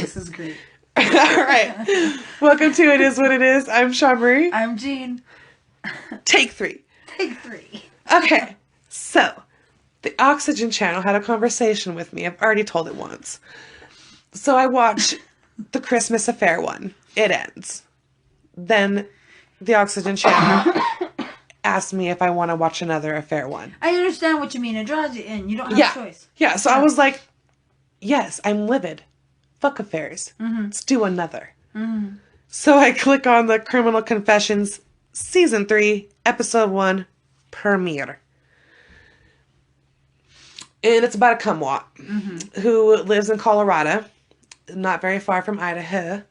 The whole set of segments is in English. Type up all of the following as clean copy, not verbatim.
This is great. All right. Welcome to It Is What It Is. I'm Shamri. I'm Jean. Take 3. Take 3. Okay. So, the Oxygen Channel had a conversation with me. I've already told it once. So I watch the Christmas Affair one. It ends. Then the Oxygen Channel asked me if I want to watch another Affair one. I understand what you mean. It draws you in. You don't have a choice. Yeah. So I was like, yes, I'm livid. Fuck affairs. Mm-hmm. Let's do another. Mm-hmm. So I click on the Criminal Confessions Season 3, Episode 1, Premiere. And it's about a cumwat who lives in Colorado, not very far from Idaho,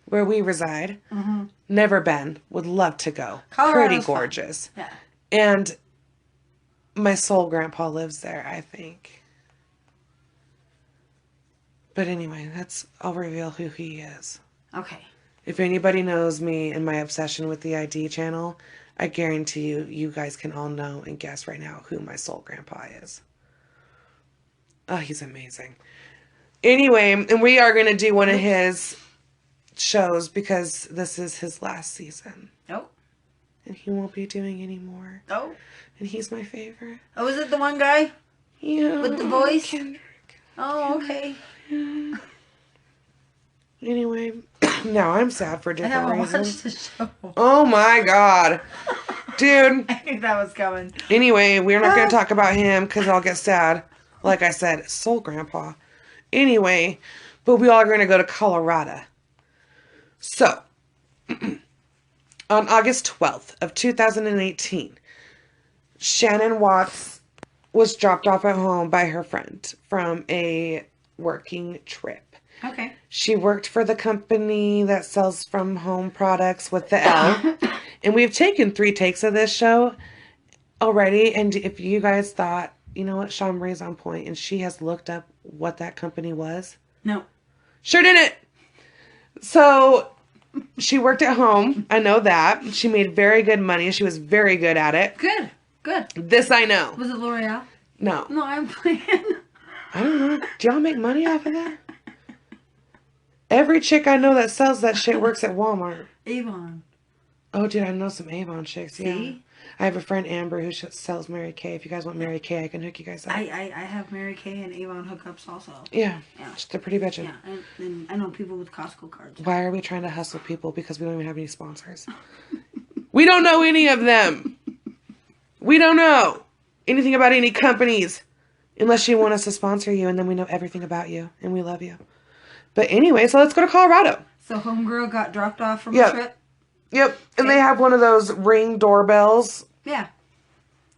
where we reside. Mm-hmm. Never been. Would love to go. Colorado's pretty gorgeous. Fun. Yeah. And my soul grandpa lives there, I think. But anyway, I'll reveal who he is. Okay. If anybody knows me and my obsession with the ID channel, I guarantee you guys can all know and guess right now who my soul grandpa is. Oh, he's amazing. Anyway, and we are going to do one of his shows because this is his last season. Oh. And he won't be doing any more. Oh. And he's my favorite. Oh, is it the one guy? Yeah. With the voice? Kendrick. Oh, okay. Yeah. Anyway, now I'm sad for different reasons. Watched the show. Oh my god. Dude. I think that was coming. Anyway, we're not going to talk about him because I'll get sad. Like I said, soul grandpa. Anyway, but we all are going to go to Colorado. So, on August 12th of 2018, Shanann Watts was dropped off at home by her friend from a working trip. Okay. She worked for the company that sells from home products with the L. And we've taken 3 takes of this show already. And if you guys thought, you know what, Shamri's on point and she has looked up what that company was. No. Sure didn't. So she worked at home. I know that. She made very good money. She was very good at it. Good. Good. This I know. Was it L'Oreal? No. No, I'm playing. I don't know. Do y'all make money off of that? Every chick I know that sells that shit works at Walmart. Avon. Oh, dude, I know some Avon chicks. Yeah. See? I have a friend, Amber, who sells Mary Kay. If you guys want Mary Kay, I can hook you guys up. I have Mary Kay and Avon hookups also. Yeah. Yeah. They're pretty bitchin'. Yeah, and I know people with Costco cards. Why are we trying to hustle people? Because we don't even have any sponsors. We don't know any of them. We don't know anything about any companies. Unless you want us to sponsor you, and then we know everything about you, and we love you. But anyway, so let's go to Colorado. So homegirl got dropped off from a trip? Yep. And they have one of those Ring doorbells. Yeah.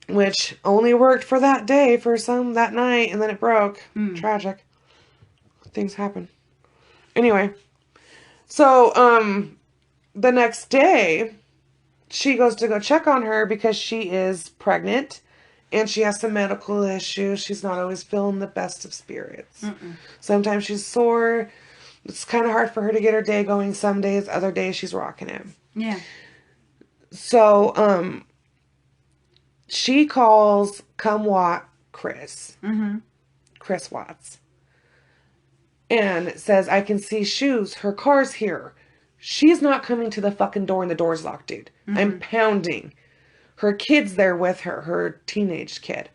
Which only worked for that day for that night, and then it broke. Tragic. Things happen. Anyway. So, the next day, she goes to go check on her because she is pregnant. And she has some medical issues. She's not always feeling the best of spirits. Sometimes she's sore. It's kind of hard for her to get her day going some days. Other days she's rocking it. Yeah. So, she calls Cumwat Chris. Chris Watts. And says, I can see shoes. Her car's here. She's not coming to the fucking door and the door's locked, dude. I'm pounding. Her kid's there with her, her teenage kid.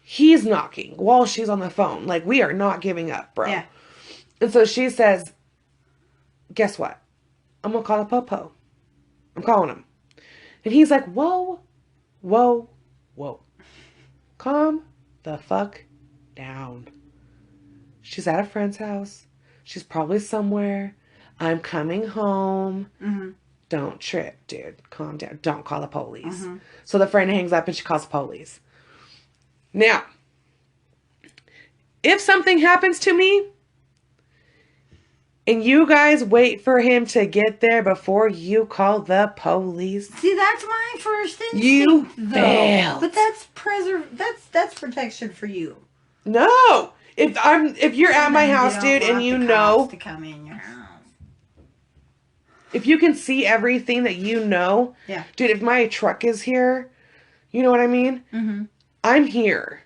He's knocking while she's on the phone. Like, we are not giving up, bro. Yeah. And so she says, guess what? I'm going to call a popo. I'm calling him. And he's like, whoa, whoa, whoa. Calm the fuck down. She's at a friend's house. She's probably somewhere. I'm coming home. Don't trip, dude. Calm down. Don't call the police. So the friend hangs up and she calls the police. Now, if something happens to me and you guys wait for him to get there before you call the police. See, that's my first instinct. You failed. But that's that's protection for you. No. If you're at my house, dude, and you know to come in your house. If you can see everything that you know, yeah, dude, if my truck is here, you know what I mean? I'm here.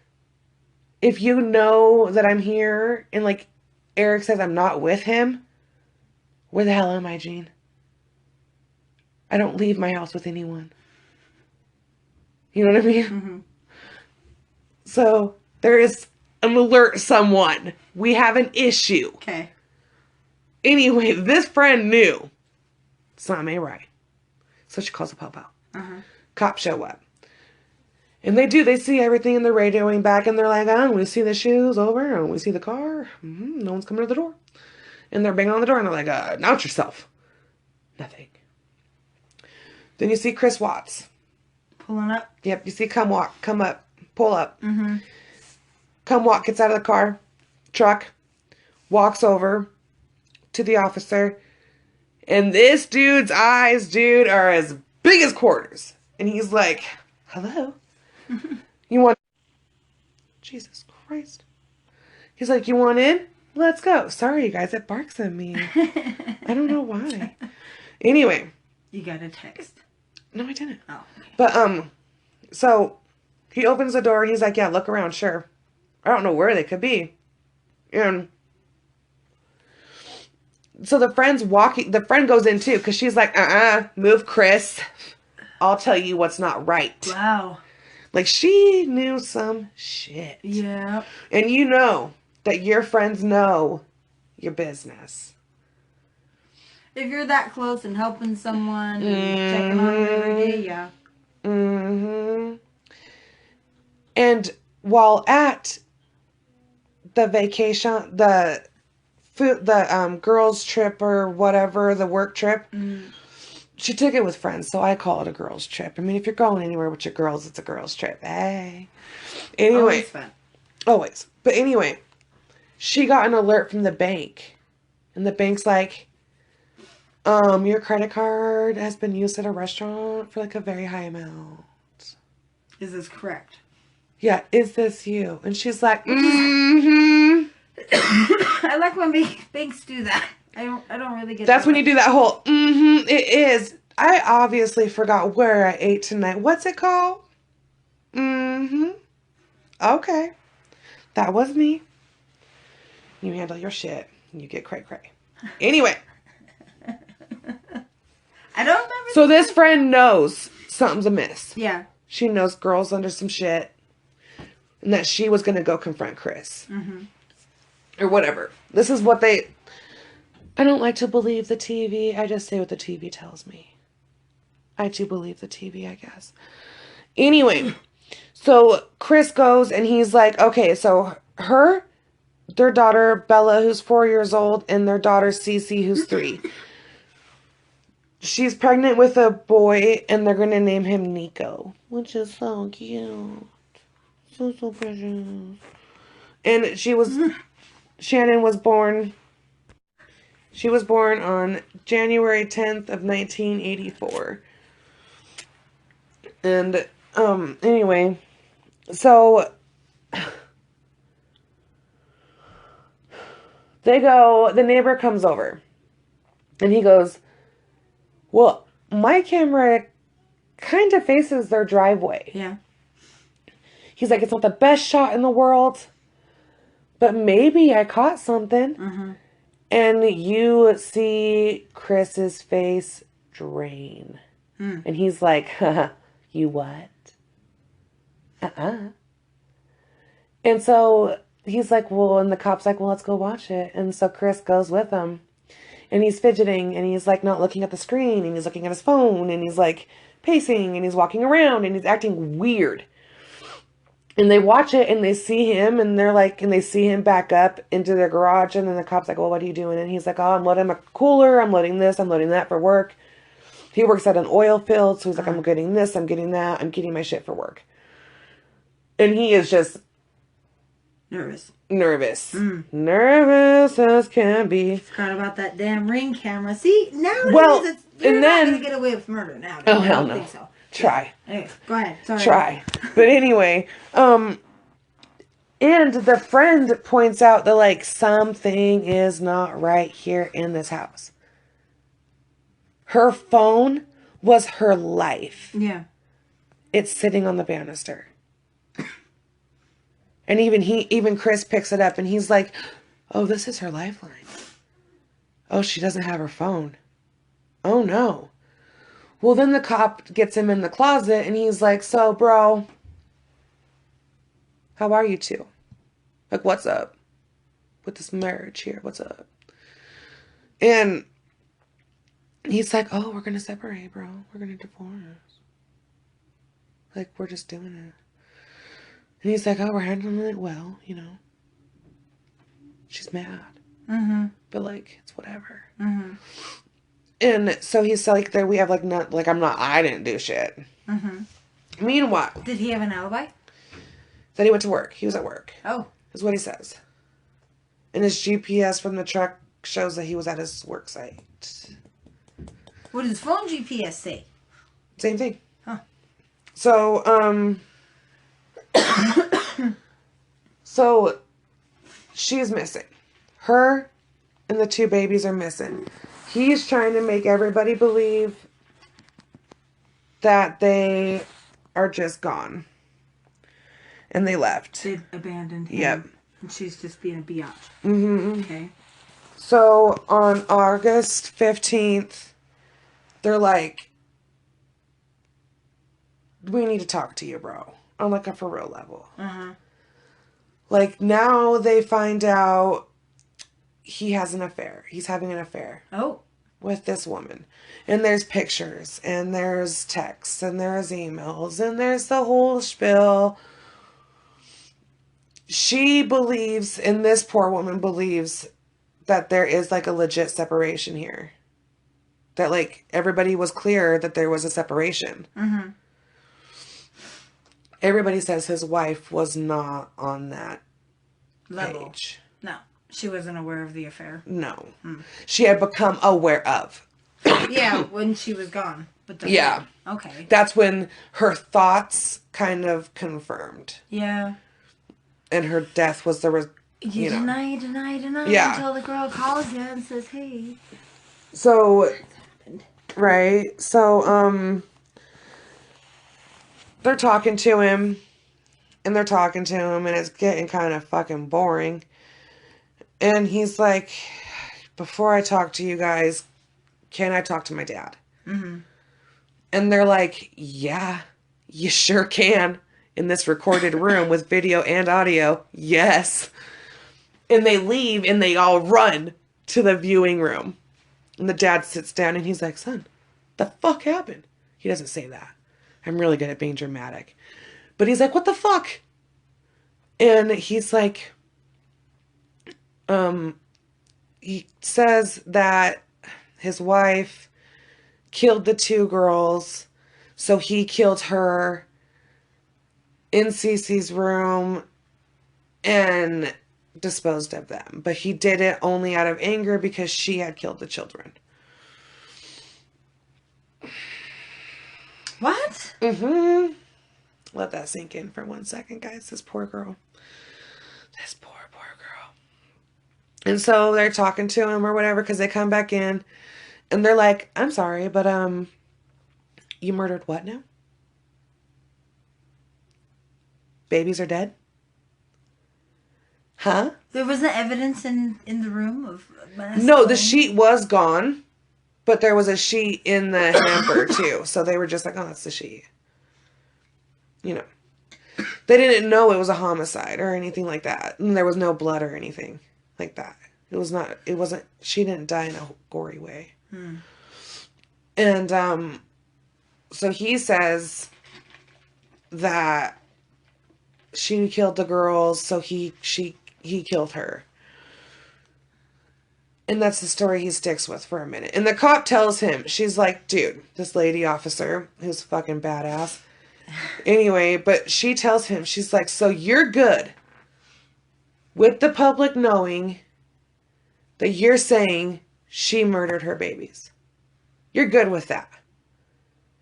If you know that I'm here and like Eric says I'm not with him, where the hell am I, Gene? I don't leave my house with anyone. You know what I mean? Mm-hmm. So there is an alert someone. We have an issue. Okay. Anyway, this friend knew something ain't right. So she calls the pop-out. Uh-huh. Cops show up. And they do. They see everything in the radioing back, and they're like, oh, we see the shoes over, and we see the car. Mm-hmm. No one's coming to the door. And they're banging on the door, and they're like, announce yourself. Nothing. Then you see Chris Watts. Pulling up? Yep, you see come up, pull up. Mm-hmm. Come walk, gets out of the truck, walks over to the officer, and this dude's eyes, dude, are as big as quarters. And he's like, hello? You want... Jesus Christ. He's like, you want in? Let's go. Sorry, you guys, it barks at me. I don't know why. Anyway. You got a text. No, I didn't. Oh, okay. But, so he opens the door and he's like, yeah, look around, sure. I don't know where they could be. And so the friend goes in too, because she's like, move, Chris. I'll tell you what's not right. Wow. Like, she knew some shit. Yeah. And you know that your friends know your business. If you're that close and helping someone and checking on you every day, yeah. Mm-hmm. And while at the vacation, the girls trip or whatever, the work trip, she took it with friends, so I call it a girls trip. I mean, if you're going anywhere with your girls, it's a girls trip. Hey. Anyway. Always fun. Always. But anyway, she got an alert from the bank. And the bank's like, your credit card has been used at a restaurant for like a very high amount. Is this correct? Yeah, is this you? And she's like, mm-hmm. I like when banks do that. I don't really get That's that when you do that whole, mm-hmm, it is. I obviously forgot where I ate tonight. What's it called? Mm-hmm. Okay. That was me. You handle your shit. You get cray-cray. Anyway. I don't remember. So this friend knows something's amiss. Yeah. She knows girls under some shit. And that she was going to go confront Chris. Mm-hmm. Or whatever. This is what they... I don't like to believe the TV. I just say what the TV tells me. I do believe the TV, I guess. Anyway. So Chris goes and he's like, okay, so their daughter, Bella, who's 4 years old, and their daughter, Cece, who's 3. She's pregnant with a boy, and they're going to name him Niko, which is so cute. So precious. And Shanann was born, she was born on January 10th of 1984. And, anyway, so the neighbor comes over, and he goes, well, my camera kind of faces their driveway. Yeah. He's like, it's not the best shot in the world, but maybe I caught something. Mm-hmm. And you see Chris's face drain. And he's like, you what? And so he's like, well, and the cop's like, well, let's go watch it. And so Chris goes with him. And he's fidgeting, and he's like not looking at the screen, and he's looking at his phone, and he's like pacing, and he's walking around, and he's acting weird. And they watch it, and they see him, and they're like, and they see him back up into their garage, and then the cop's like, well, what are you doing? And he's like, oh, I'm loading a cooler, I'm loading this, I'm loading that for work. He works at an oil field, so he's like, I'm getting this, I'm getting that, I'm getting my shit for work. And he is just nervous. Nervous as can be. Forgot about that damn Ring camera. See, nowadays you're not going to get away with murder now. Oh, hell no. I don't think so. Try. Anyway, go ahead. Sorry. Try. But anyway, and the friend points out that, like, something is not right here in this house. Her phone was her life. Yeah. It's sitting on the banister. And even Chris picks it up and he's like, Oh, this is her lifeline. Oh, she doesn't have her phone. Oh, no. Well, then the cop gets him in the closet, and he's like, so, bro, how are you two? Like, what's up with this marriage here? What's up? And he's like, oh, we're going to separate, bro. We're going to divorce. Like, we're just doing it. And he's like, oh, we're handling it well, you know. She's mad. Mm-hmm. But, like, it's whatever. Mm-hmm. And so he's like, there we have, like, not, like, I didn't do shit. Mm-hmm. Meanwhile. Did he have an alibi? That he went to work. He was at work. Oh. Is what he says. And his GPS from the truck shows that he was at his work site. What does his phone GPS say? Same thing. Huh. So, so she's missing. Her and the two babies are missing. He's trying to make everybody believe that they are just gone. And they left. They abandoned him. Yep. And she's just being a biatch. Mm-hmm. Okay. So on August 15th, they're like, we need to talk to you, bro. On like a for real level. Uh-huh. Like now they find out he has an affair. He's having an affair. Oh. With this woman. And there's pictures. And there's texts. And there's emails. And there's the whole spiel. She believes, and this poor woman believes, that there is like a legit separation here. That like everybody was clear that there was a separation. Mm-hmm. Everybody says his wife was not on that level. page. No, she wasn't aware of the affair. No. She had become aware of. Yeah, when she was gone. But yeah. Okay. That's when her thoughts kind of confirmed. Yeah. And her death was the you deny yeah. until the girl calls you and says, hey. So, right. So, they're talking to him. And they're talking to him. And it's getting kind of fucking boring. And he's like, before I talk to you guys, can I talk to my dad? Mm-hmm. And they're like, yeah, you sure can. In this recorded room with video and audio. Yes. And they leave and they all run to the viewing room. And the dad sits down and he's like, son, the fuck happened? He doesn't say that. I'm really good at being dramatic. But he's like, what the fuck? And he's like, he says that his wife killed the two girls. So he killed her in Cece's room and disposed of them. But he did it only out of anger because she had killed the children. What? Mm-hmm. Let that sink in for 1 second, guys. This poor girl. This poor girl. And so they're talking to him or whatever because they come back in and they're like, I'm sorry, but you murdered what now? Babies are dead? Huh? There wasn't evidence in the room of... No, the sheet was gone. But there was a sheet in the hamper, too. So they were just like, oh, that's the sheet. You know. They didn't know it was a homicide or anything like that. And there was no blood or anything like that. It wasn't... She didn't die in a gory way. And, so he says that she killed the girls, so he killed her. And that's the story he sticks with for a minute. And the cop tells him, she's like, dude, this lady officer, who's fucking badass. Anyway, but she tells him, she's like, so you're good with the public knowing that you're saying she murdered her babies. You're good with that.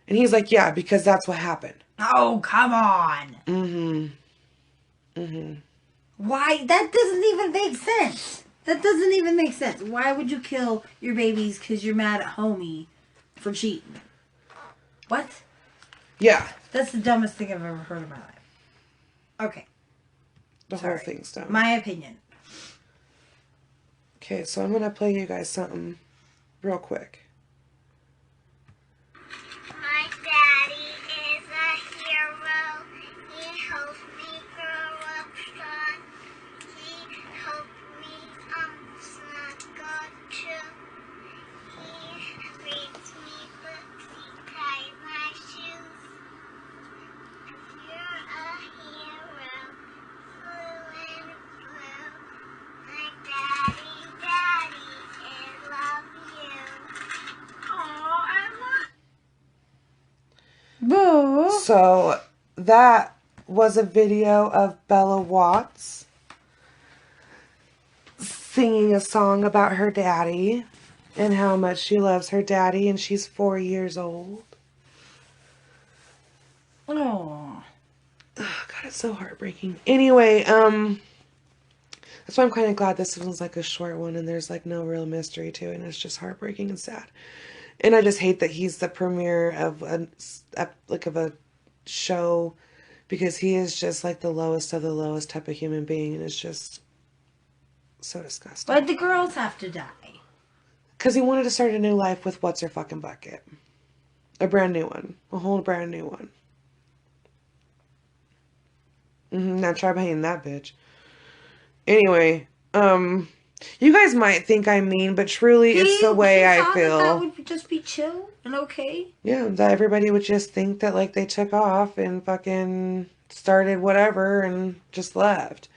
And he's like, yeah, because that's what happened. Oh, come on. Mm-hmm. Mm-hmm. Why? That doesn't even make sense. That doesn't even make sense. Why would you kill your babies because you're mad at homie for cheating? What? Yeah. That's the dumbest thing I've ever heard in my life. Okay. The whole thing's dumb. My opinion. Okay, so I'm going to play you guys something real quick. My daddy is a hero. He helped me grow up strong. He helped me snuggle too. He reads me books. He ties my shoes. You're a hero. Blue and blue. My daddy, I love you. Oh, I love. Boo. So that was a video of Bella Watts singing a song about her daddy and how much she loves her daddy, and she's 4 years old. Oh. God, it's so heartbreaking. Anyway, that's why I'm kind of glad this one's like a short one and there's like no real mystery to it, and it's just heartbreaking and sad. And I just hate that he's the premiere of a show, because he is just like the lowest of the lowest type of human being, and it's just so disgusting. Why'd the girls have to die? Because he wanted to start a new life with What's Her Fucking Bucket. A brand new one. A whole brand new one. Now try paying that bitch. Anyway, you guys might think I'm mean, but truly it's the way I feel. That would just be chill and okay. Yeah, that everybody would just think that like they took off and fucking started whatever and just left.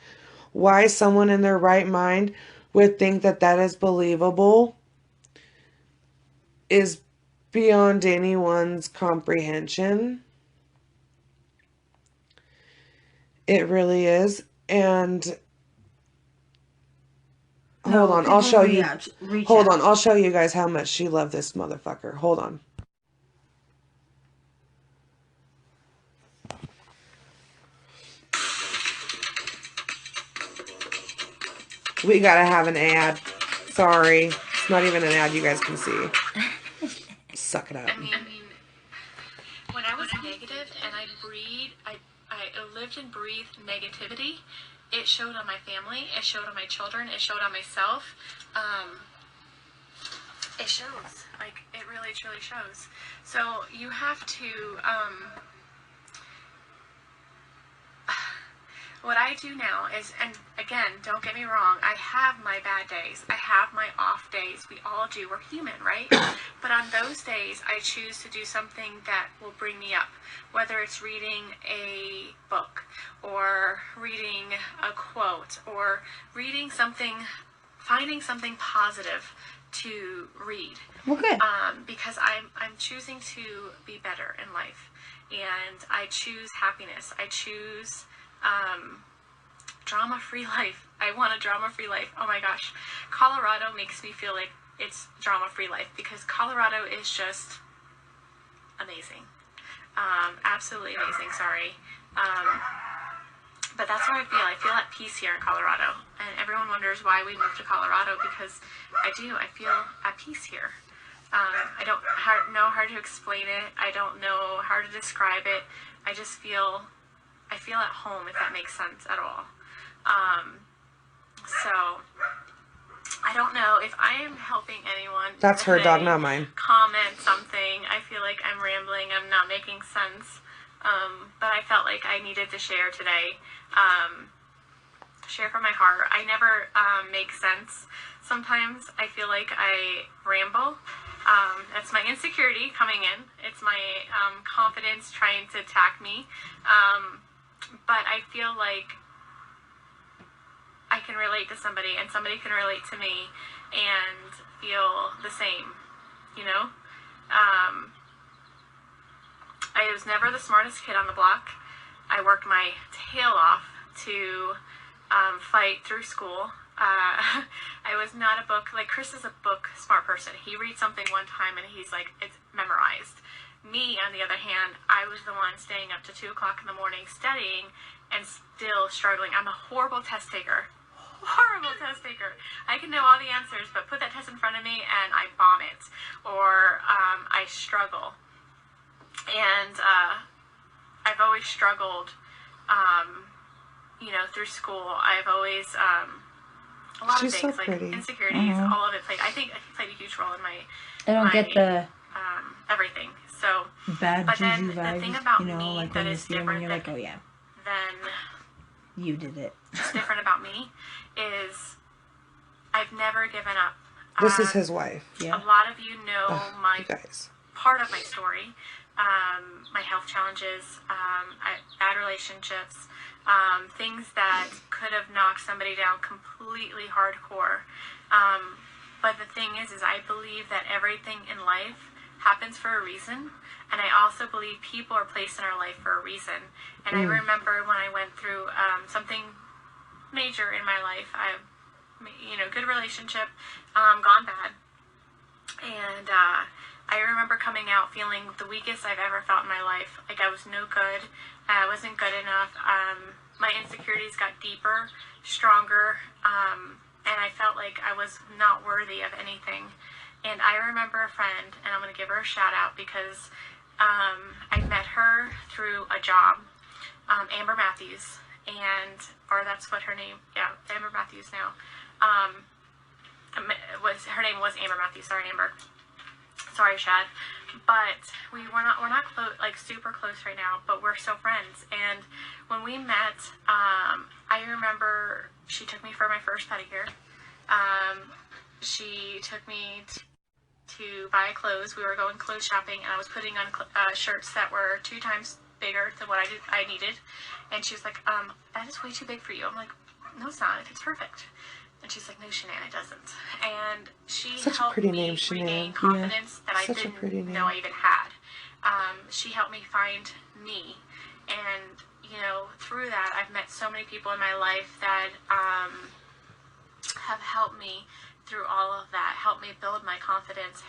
Why someone in their right mind would think that that is believable is beyond anyone's comprehension. It really is. And hold on, I'll show you. Hold on, I'll show you guys how much she loved this motherfucker. Hold on. We gotta have an ad. Sorry. It's not even an ad you guys can see. Suck it up. I mean, when I was negative and I lived and breathed negativity, it showed on my family, it showed on my children, it showed on myself. It shows. Like, it really, truly shows. So you have to, what I do now is, and again, don't get me wrong, I have my bad days. I have my off days. We all do. We're human, right? But on those days, I choose to do something that will bring me up. Whether it's reading a book, or reading a quote, or reading something, finding something positive to read. Well, good. Because I'm choosing to be better in life. And I choose happiness. I choose drama-free life. I want a drama-free life. Oh my gosh. Colorado makes me feel like it's drama-free life, because Colorado is just amazing. Absolutely amazing, sorry. But that's how I feel. I feel at peace here in Colorado. And everyone wonders why we moved to Colorado, because I do. I feel at peace here. I don't know how to explain it. I don't know how to describe it. I just feel, I feel at home, if that makes sense at all. So, I don't know if I am helping anyone. That's her dog, not mine. Comment something. I feel like I'm rambling. I'm not making sense. But I felt like I needed to share today. Share from my heart. I never make sense. Sometimes I feel like I ramble. That's my insecurity coming in. It's my confidence trying to attack me. But I feel like I can relate to somebody, and somebody can relate to me and feel the same, you know? I was never the smartest kid on the block. I worked my tail off to fight through school. I was not a book, like Chris is a book smart person. He reads something one time and he's like, it's memorized. Me, on the other hand, I was the one staying up to 2 o'clock in the morning studying and still struggling. I'm a horrible test taker. Horrible test taker. I can know all the answers, but put that test in front of me and I vomit, or I struggle. And I've always struggled, you know, through school. I've always a lot She's of things so like pretty. insecurities, all of it played. I think it played a huge role in my I don't get the everything. So, bad but then juju the vibes, thing about you know, me like that when you is see them and different you're like, oh yeah, than you did it. just different about me is I've never given up. This is his wife. Yeah. A lot of you know my You guys. part of my story, my health challenges, bad relationships, things that could have knocked somebody down completely hardcore. But the thing is I believe that everything in life happens for a reason, and I also believe people are placed in our life for a reason. And I remember when I went through something major in my life, good relationship, gone bad, and I remember coming out feeling the weakest I've ever felt in my life. Like I was no good, I wasn't good enough. My insecurities got deeper, stronger, and I felt like I was not worthy of anything. And I remember a friend, and I'm going to give her a shout out because I met her through a job, Amber Matthews, or that's what her name, Amber Matthews now. Her name was Amber Matthews. Sorry, Amber. Sorry, Shad. But we're not like super close right now, but we're still friends. And when we met, I remember she took me for my first pedicure. She took me to buy clothes. We were going clothes shopping, and I was putting on shirts that were 2 times bigger than what I needed. And she was like, that is way too big for you. I'm like, no, it's not. It's perfect. And she's like, no, Shanann, it doesn't. And she helped me regain confidence that I didn't know I even had. She helped me find me. And, through that, I've met so many people in my life that have helped me through all of that, helped me build my confidence,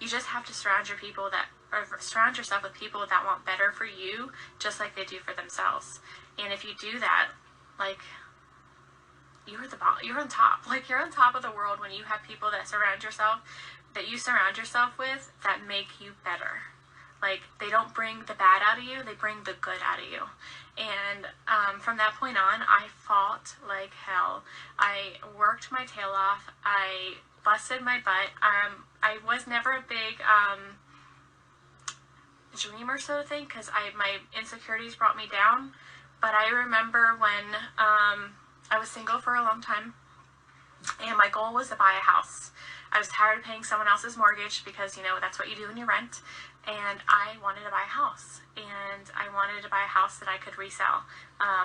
you just have to surround yourself with people that want better for you, just like they do for themselves. And if you do that, like, you're on top. Like, you're on top of the world when you have people that you surround yourself with that make you better. Like, they don't bring the bad out of you, they bring the good out of you. And from that point on, I fought like hell. I worked my tail off. I busted my butt. I was never a big dreamer sort of thing, because my insecurities brought me down. But I remember when I was single for a long time, and my goal was to buy a house. I was tired of paying someone else's mortgage because, that's what you do when you rent. And I wanted to buy a house. And I wanted to buy a house that I could resell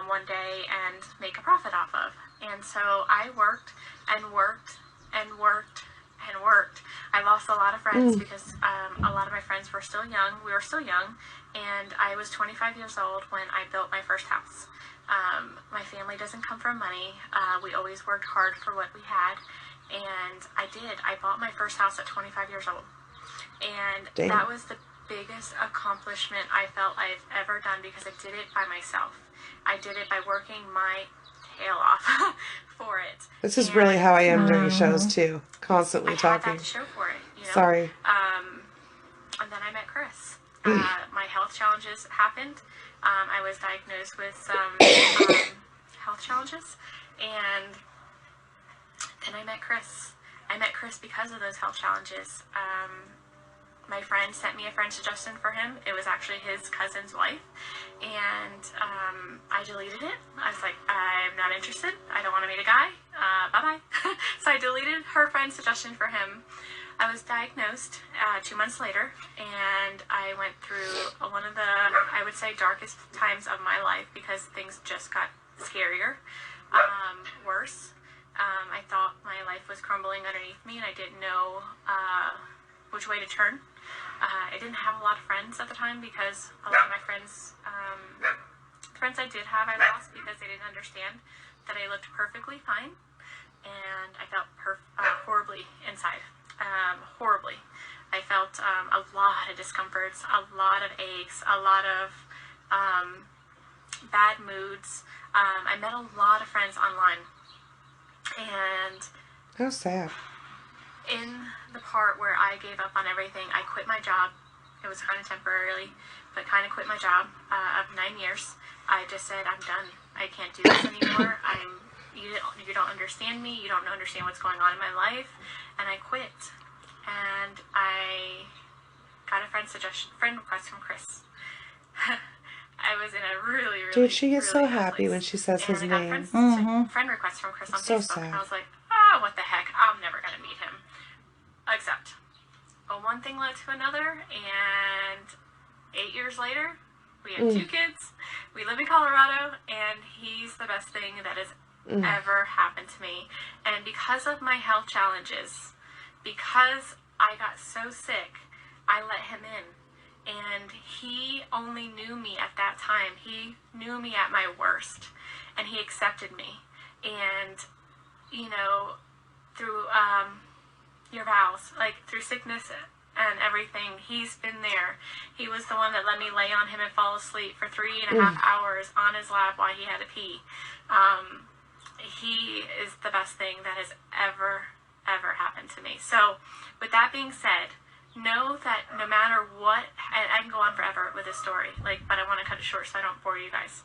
one day and make a profit off of. And so I worked and worked and worked and worked. I lost a lot of friends because a lot of my friends were still young. We were still young. And I was 25 years old when I built my first house. My family doesn't come from money. We always worked hard for what we had. And I did. I bought my first house at 25 years old. And that was the biggest accomplishment I felt I've ever done, because I did it by myself. I did it by working my tail off for it. This is really how I am during shows too. Constantly talking. I had that to show for it. Sorry. And then I met Chris. My health challenges happened. I was diagnosed with some health challenges, and then I met Chris. I met Chris because of those health challenges. My friend sent me a friend suggestion for him. It was actually his cousin's wife, and I deleted it. I was like, I'm not interested. I don't want to meet a guy. Bye-bye. So I deleted her friend's suggestion for him. I was diagnosed 2 months later, and I went through one of the, I would say, darkest times of my life, because things just got scarier, worse. I thought my life was crumbling underneath me, and I didn't know which way to turn. I didn't have a lot of friends at the time, because a lot of my friends I did have, I lost because they didn't understand that I looked perfectly fine, and I felt horribly inside. Horribly. I felt a lot of discomforts, a lot of aches, a lot of bad moods. I met a lot of friends online, and How sad. in the part where I gave up on everything, I quit my job. It was kind of temporarily, but kind of quit my job of 9 years. I just said, I'm done. I can't do this anymore. you don't understand me. You don't understand what's going on in my life. And I quit. And I got a friend request from Chris. I was in a really, really, Dude, she gets really so bad happy place. when she says his And I got name. friend request from Chris on So Facebook. sad. And I was like, what the heck? I'm never going to meet him. Except, one thing led to another, and 8 years later, we have 2 kids. We live in Colorado, and he's the best thing that has ever happened to me. And because of my health challenges, because I got so sick, I let him in. And he only knew me at that time. He knew me at my worst, and he accepted me. And, you know, through your vows, like through sickness and everything, he's been there. He was the one that let me lay on him and fall asleep for 3.5 hours on his lap while he had to pee. He is the best thing that has ever happened to me. So with that being said, know that no matter what, and I can go on forever with this story, but I want to cut it short so I don't bore you guys.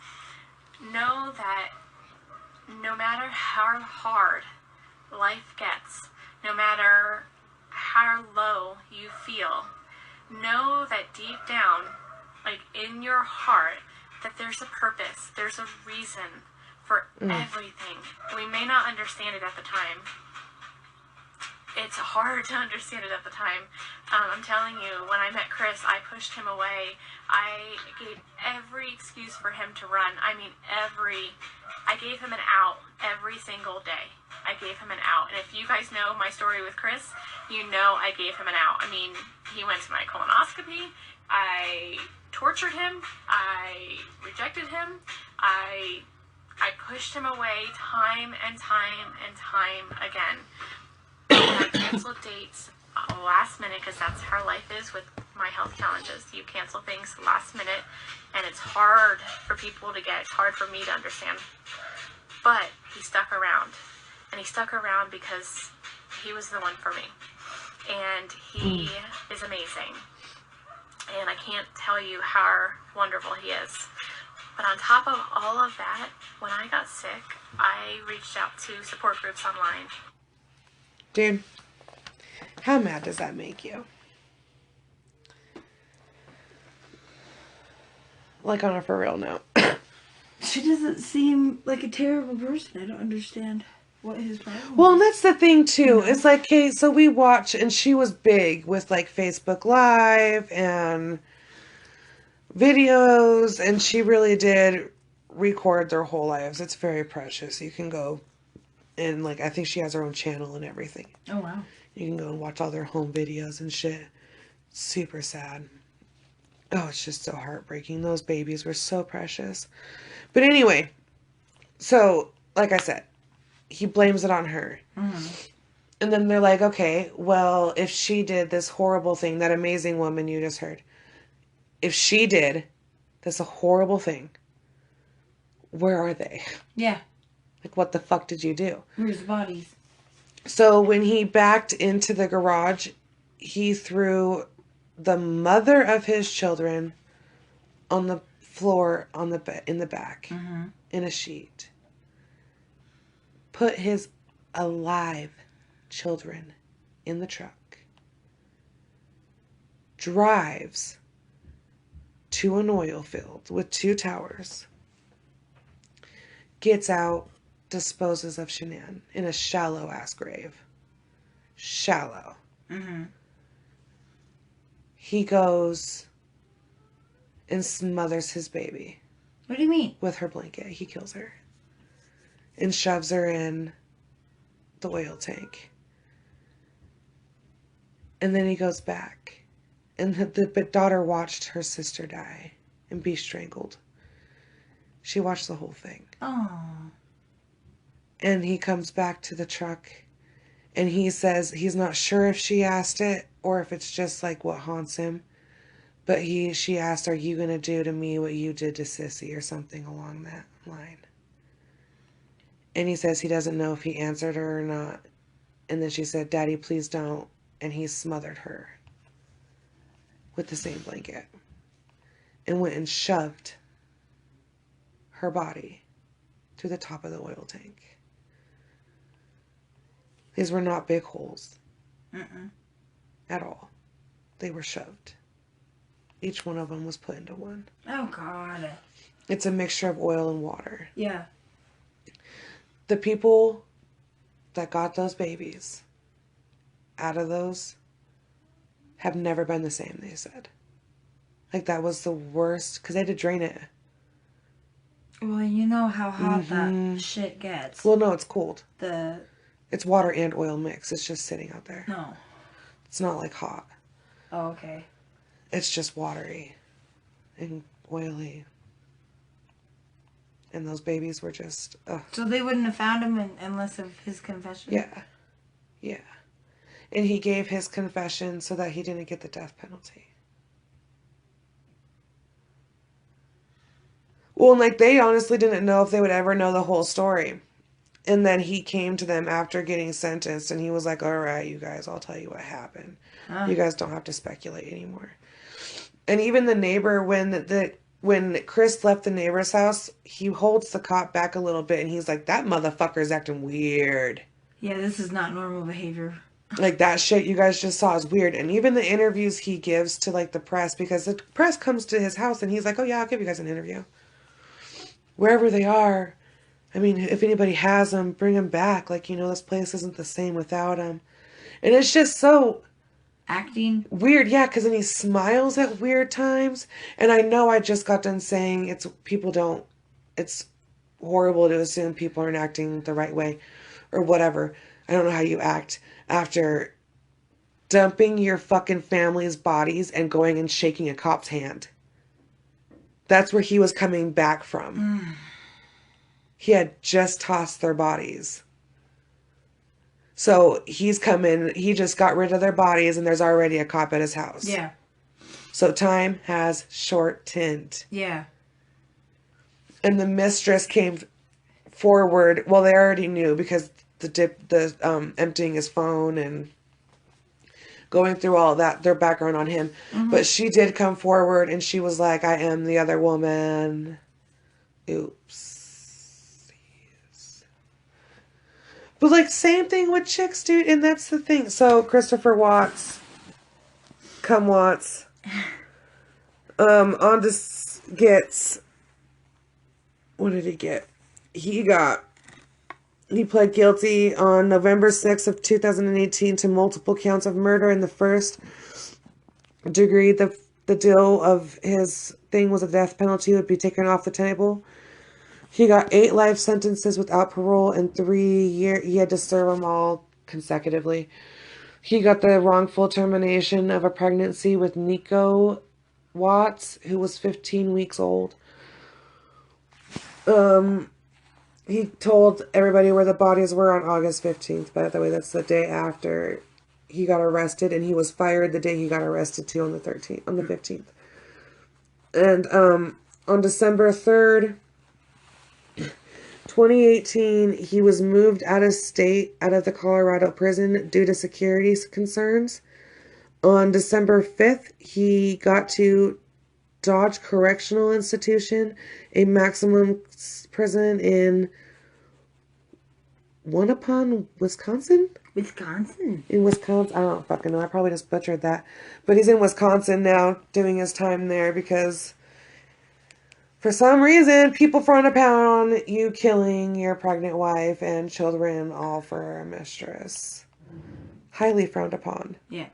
Know that no matter how hard life gets, no matter how low you feel, know that deep down, in your heart, that there's a purpose, there's a reason for everything. We may not understand it at the time. It's hard to understand it at the time. I'm telling you, when I met Chris, I pushed him away. I gave every excuse for him to run. I gave him an out every single day. I gave him an out. And if you guys know my story with Chris, you know I gave him an out. He went to my colonoscopy. I tortured him. I rejected him. I pushed him away time and time and time again. I canceled dates last minute, because that's how life is with my health challenges. You cancel things last minute, and it's hard for people to get. It's hard for me to understand. But he stuck around, and he stuck around because he was the one for me. And he is amazing. And I can't tell you how wonderful he is. But on top of all of that, when I got sick, I reached out to support groups online. Dude, how mad does that make you? On a for real note. She doesn't seem like a terrible person. I don't understand what his problem Well, and is. that's the thing, too. It's okay, so we watch, and she was big with, Facebook Live and videos, and she really did record their whole lives. It's very precious. You can go and, I think she has her own channel and everything. Oh, wow. You can go and watch all their home videos and shit. Super sad. Oh, it's just so heartbreaking. Those babies were so precious. But anyway, so, like I said, he blames it on her. And then they're like, okay, well, if she did this horrible thing, that amazing woman you just heard, if she did this horrible thing, where are they? Yeah. What the fuck did you do? Where's the bodies? So when he backed into the garage, he threw the mother of his children on the floor in the back in a sheet. Put his alive children in the truck. Drives to an oil field with 2 towers. Gets out, disposes of Shanann in a shallow ass grave. Shallow. He goes and smothers his baby. What do you mean? With her blanket. He kills her. And shoves her in the oil tank. And then he goes back. And the daughter watched her sister die and be strangled. She watched the whole thing. Oh. And he comes back to the truck. And he says he's not sure if she asked it or if it's just what haunts him. But she asked, are you going to do to me what you did to Sissy, or something along that line? And he says he doesn't know if he answered her or not. And then she said, Daddy, please don't. And he smothered her with the same blanket and went and shoved her body to the top of the oil tank. These were not big holes. Mm-mm. At all. They were shoved. Each one of them was put into one. Oh, God. It's a mixture of oil and water. Yeah. The people that got those babies out of those have never been the same, they said. Like, that was the worst, because they had to drain it. Well, you know how hot that shit gets. Well, no, it's cold. The... It's water and oil mix. It's just sitting out there. No. It's not like hot. Oh, okay. It's just watery and oily. And those babies were just... Ugh. So they wouldn't have found him unless of his confession? Yeah. Yeah. And he gave his confession so that he didn't get the death penalty. Well, and like, they honestly didn't know if they would ever know the whole story. And then he came to them after getting sentenced, and he was like, all right, you guys, I'll tell you what happened. You guys don't have to speculate anymore. And even the neighbor, when Chris left the neighbor's house, he holds the cop back a little bit, and he's like, that motherfucker's acting weird. Yeah, this is not normal behavior. Like, that shit you guys just saw is weird. And even the interviews he gives to, like, the press, because the press comes to his house, and he's like, oh, yeah, I'll give you guys an interview. Wherever they are. I mean, if anybody has them, bring them back. Like, you know, this place isn't the same without them. And it's just so... Acting? Weird, yeah, because then he smiles at weird times. And I know I just got done saying it's horrible to assume people aren't acting the right way or whatever. I don't know how you act after dumping your fucking family's bodies and going and shaking a cop's hand. That's where he was coming back from. He had just tossed their bodies. So he's come in, he just got rid of their bodies, and there's already a cop at his house. Yeah. So time has shortened. Yeah. And the mistress came forward. Well, they already knew because the emptying his phone and going through all that, their background on him. Mm-hmm. But she did come forward, and she was like, I am the other woman. Oops. But, like, same thing with chicks, dude, and that's the thing. So, Christopher Watts, Watts, gets, what did he get? He pled guilty on November 6th of 2018 to multiple counts of murder in the first degree. The deal of his thing was a death penalty would be taken off the table. He got 8 life sentences without parole and 3 years. He had to serve them all consecutively. He got the wrongful termination of a pregnancy with Niko Watts, who was 15 weeks old. He told everybody where the bodies were on August 15th. By the way, that's the day after he got arrested, and he was fired the day he got arrested too, on the 15th. And on December 3rd, 2018, he was moved out of state, out of the Colorado prison due to security concerns. On December 5th, he got to Dodge Correctional Institution, a maximum prison in Wanapon, Wisconsin? In Wisconsin. I don't fucking know. I probably just butchered that. But he's in Wisconsin now doing his time there because for some reason, people frown upon you killing your pregnant wife and children, all for a mistress. Highly frowned upon. Yeah.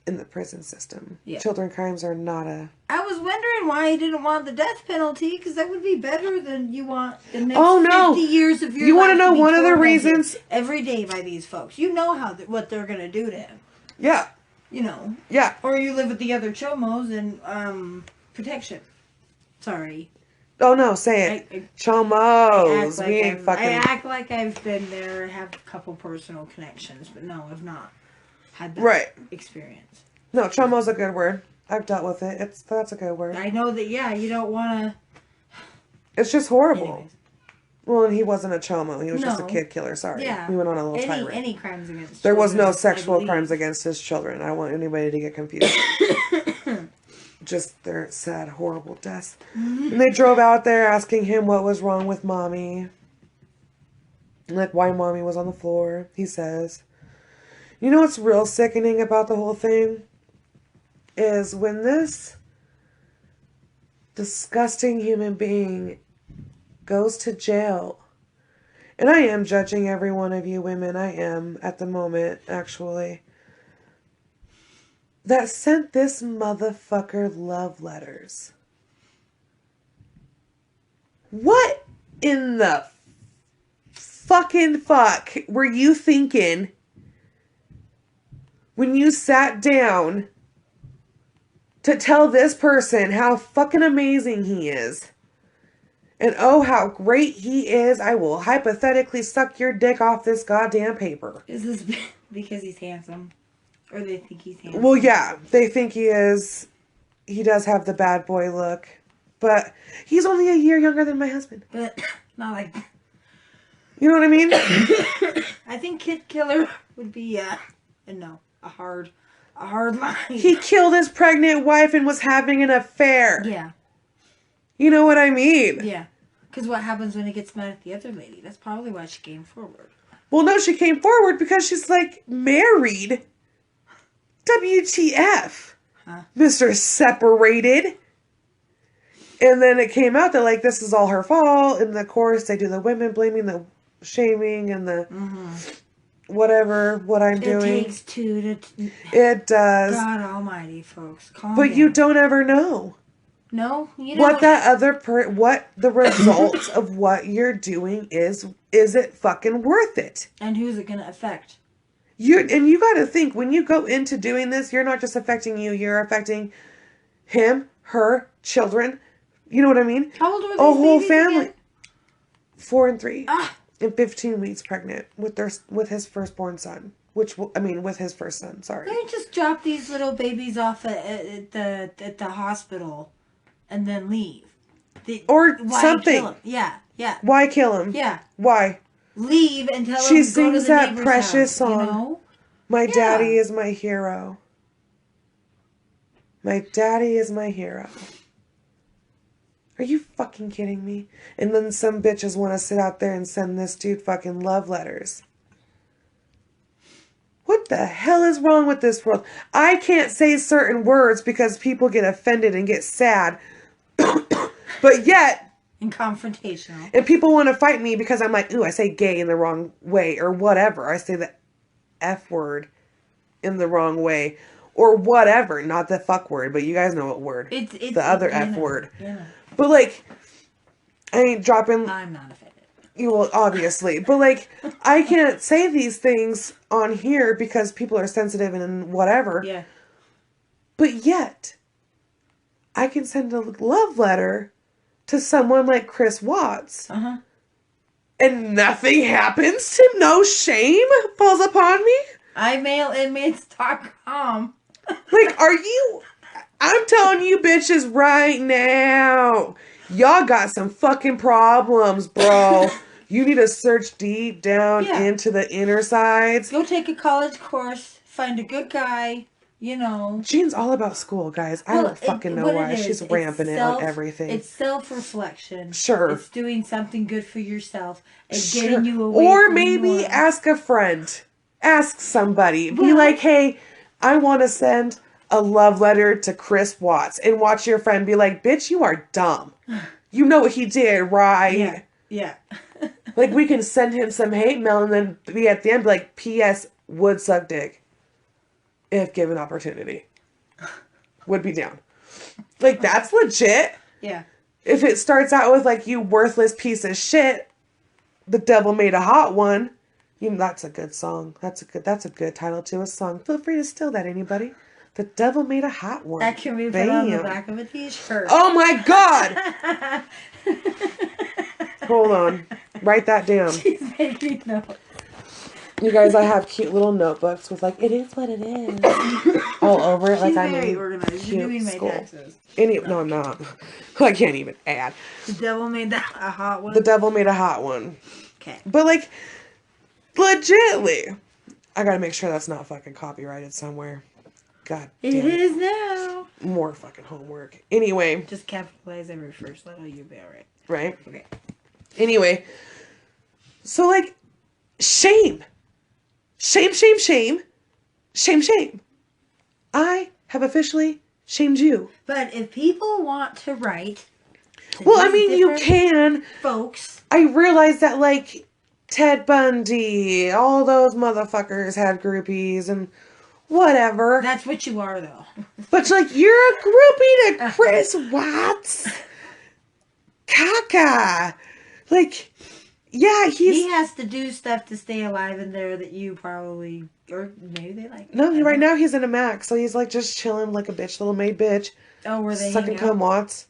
In the prison system. Yeah. Children crimes are not a... I was wondering why he didn't want the death penalty, because that would be better than you want the next 50 years of your life. You want to know one of the reasons? Every day by these folks. You know what they're going to do to him. Yeah. You know. Yeah. Or you live with the other chomos and protection. Sorry. Oh, no, say it. Chomos. I act like I've been there, have a couple personal connections, but no, I've not had that experience. No, chomo's a good word. I've dealt with it. That's a good word. I know that, you don't want to... It's just horrible. Anyways. Well, and he wasn't a chomo. He was just a kid killer. Sorry. Yeah. We went on a little tirade. Any crimes against There children, was no sexual crimes against his children. I don't want anybody to get confused. Just their sad, horrible deaths. And they drove out there asking him what was wrong with mommy. Like, why mommy was on the floor, he says. You know what's real sickening about the whole thing? Is when this disgusting human being goes to jail. And I am judging every one of you women. I am at the moment, actually. That sent this motherfucker love letters. What in the fucking fuck were you thinking when you sat down to tell this person how fucking amazing he is? And oh, how great he is. I will hypothetically suck your dick off this goddamn paper. Is this because he's handsome? Or they think he's handsome? Well, yeah, they think he is. He does have the bad boy look. But he's only a year younger than my husband. But not like... You know what I mean? I think Kid Killer would be, a hard line. He killed his pregnant wife and was having an affair. Yeah. You know what I mean? Yeah. Because what happens when he gets mad at the other lady? That's probably why she came forward. Well, no, she came forward because she's, like, married. WTF. Huh? Mr. Separated. And then it came out that, like, this is all her fault. And, of course, they do the women blaming, the shaming, and the whatever, what I'm doing. It takes two to... It does. God almighty, folks. Calm But down. you don't ever know. No, you don't. What that other what the result of what you're doing is it fucking worth it? And who's it going to affect? You got to think, when you go into doing this, you're not just affecting you, you're affecting him, her, children. You know what I mean? How old are these A whole babies family. again? 4 and 3. Ah. And 15 weeks pregnant with his firstborn son. With his first son, sorry. They just drop these little babies off at the hospital and then leave. Or Why something. Kill 'em? Yeah. Why kill him? Yeah. Why? Leave and tell She them sings go to the that neighbor's precious house, song. You know? My Yeah. daddy is my hero. My daddy is my hero. Are you fucking kidding me? And then some bitches want to sit out there and send this dude fucking love letters. What the hell is wrong with this world? I can't say certain words because people get offended and get sad. But yet... And confrontational. And people want to fight me because I'm like, ooh, I say gay in the wrong way. Or whatever. I say the F word in the wrong way. Or whatever. Not the fuck word, but you guys know what word. It's the other F word. Yeah. But like, I ain't dropping... I'm not offended. You will, obviously. But like, I can't say these things on here because people are sensitive and whatever. Yeah. But yet, I can send a love letter to someone like Chris Watts. Uh-huh. And nothing happens to him. No shame falls upon me. IMailInmates.com. Like, are you... I'm telling you bitches right now. Y'all got some fucking problems, bro. You need to search deep down into the inner sides. Go take a college course. Find a good guy. You know. Jean's all about school, guys. I don't fucking know why. She's ramping it on everything. It's self-reflection. Sure. It's doing something good for yourself. It's getting you away Or from maybe your... ask a friend. Ask somebody. Be like, hey, I want to send a love letter to Chris Watts. And watch your friend be like, bitch, you are dumb. You know what he did, right? Yeah. Like, we can send him some hate mail and then be at the end, be like, P.S. would suck dick. If given opportunity. Would be down. Like, that's legit. Yeah. If it starts out with, like, you worthless piece of shit, the devil made a hot one. You know, that's a good song. That's a good title to a song. Feel free to steal that, anybody. The devil made a hot one. That can be put on the back of a t-shirt. Oh my God! Hold on. Write that down. She's making notes. You guys, I have cute little notebooks with like, it is what it is. All over it. Like I'm very in organized. cute You're doing my school. taxes. No, I'm not. I can't even add. The devil made that a hot one. The devil made a hot one. Okay. But like, legitly, I gotta make sure that's not fucking copyrighted somewhere. God damn It is now. More fucking homework. Anyway. Just capitalize every first letter. You'll be alright. Right? Okay. Anyway. So like, shame. Shame, shame, shame. Shame, shame. I have officially shamed you. But if people want to write, to Well, I these mean, you different can. folks. I realize that, like, Ted Bundy, all those motherfuckers had groupies and whatever. That's what you are, though. But, like, you're a groupie to Chris Watts. Caca. Like, yeah, He has to do stuff to stay alive in there that you probably, or maybe they like. No, right now he's in a Mac, so he's, like, just chilling like a bitch, little maid bitch. Oh, where they sucking hang cum out? Watts.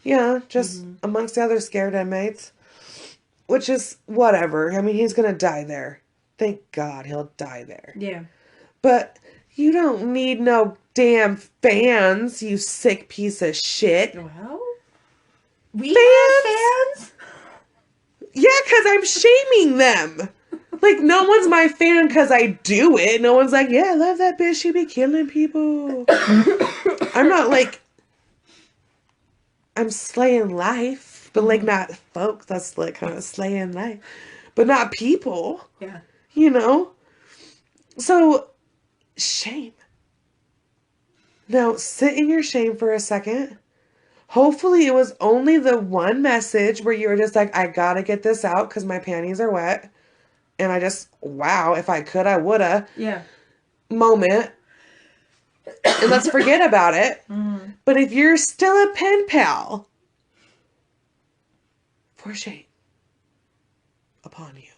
Yeah, just amongst the other scared inmates. Which is whatever. I mean, he's gonna die there. Thank God he'll die there. Yeah. But you don't need no damn fans, you sick piece of shit. Well, we have fans. Yeah, because I'm shaming them. Like, no one's my fan because I do it. No one's like, yeah, I love that bitch. She be killing people. I'm not like, I'm slaying life. But, like, not folks. That's, like, kind of slaying life. But not people. Yeah. You know? So, shame. Now, sit in your shame for a second. Hopefully it was only the one message where you were just like, I gotta get this out because my panties are wet. And I just, wow, if I could, I woulda. Yeah. Moment. And let's forget about it. But if you're still a pen pal, for shame upon you.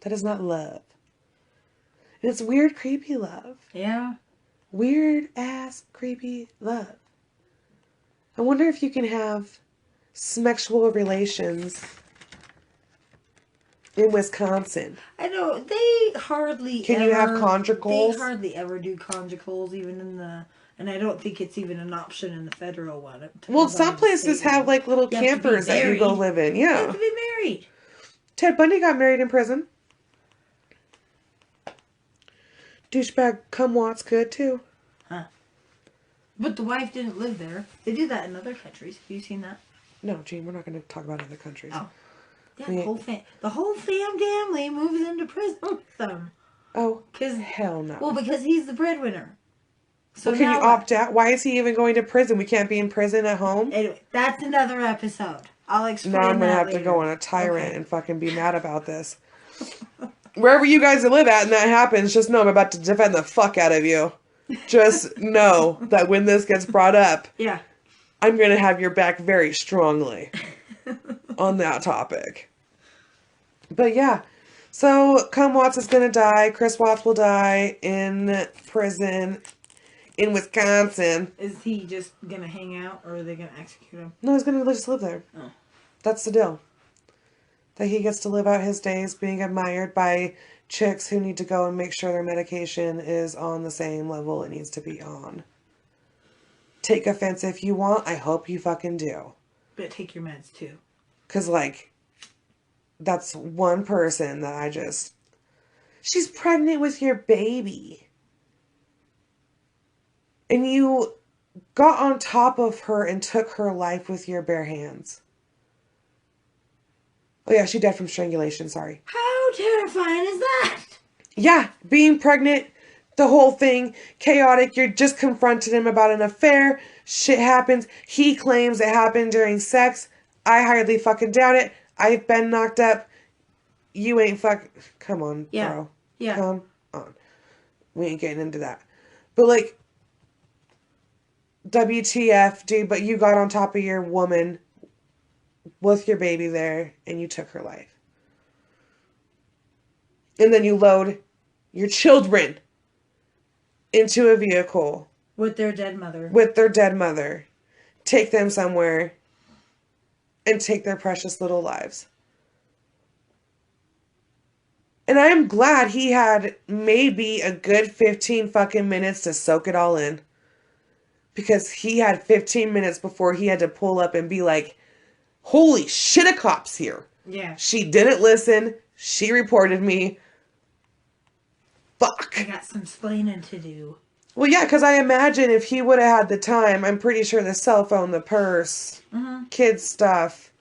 That is not love. And it's weird, creepy love. Yeah. Weird ass, creepy love. I wonder if you can have sexual relations in Wisconsin. I know they hardly. Can you have conjugals? They hardly ever do conjugals, even in the. And I don't think it's even an option in the federal one. It Well, depends on some the places state. have like little You have to be campers that you go married. live in. You have Yeah. to be married. Ted Bundy got married in prison. Douchebag cum Watts could too. But the wife didn't live there. They do that in other countries. Have you seen that? No, Gene, we're not going to talk about other countries. Oh. Yeah, We- the whole family moves into prison with them. Oh, 'Cause- hell no. Well, because he's the breadwinner. So Well, can you now opt out? Why is he even going to prison? We can't be in prison at home? Anyway, that's another episode. I'll explain Now I'm going to that have to later. go on a tyrant Okay. and fucking be mad about this. Wherever you guys live at and that happens, just know I'm about to defend the fuck out of you. Just know that when this gets brought up, Yeah. I'm going to have your back very strongly on that topic. But yeah, so cum Watts is going to die. Chris Watts will die in prison in Wisconsin. Is he just gonna hang out, or are they gonna execute him? No, he's going to just live there. Oh. That's the deal. That he gets to live out his days being admired by chicks who need to go and make sure their medication is on the same level it needs to be on. Take offense if you want. I hope you fucking do. But take your meds too. Because, like, that's one person that I just... She's pregnant with your baby. And you got on top of her and took her life with your bare hands. Oh yeah, she died from strangulation, sorry. How terrifying is that? Yeah, being pregnant, the whole thing, chaotic. You're just confronted him about an affair. Shit happens. He claims it happened during sex. I hardly fucking doubt it. I've been knocked up. You ain't come on, Yeah. bro. Yeah. Come on. We ain't getting into that. But, like, WTF, dude, but you got on top of your woman with your baby there, and you took her life. And then you load your children into a vehicle With their dead mother. with their dead mother. Take them somewhere and take their precious little lives. And I am glad he had maybe a good 15 fucking minutes to soak it all in. Because he had 15 minutes before he had to pull up and be like, holy shit, a cop's here. Yeah. She didn't listen. She reported me. Fuck. I got some splaining to do. Well, yeah, because I imagine if he would have had the time, I'm pretty sure the cell phone, the purse, kids stuff,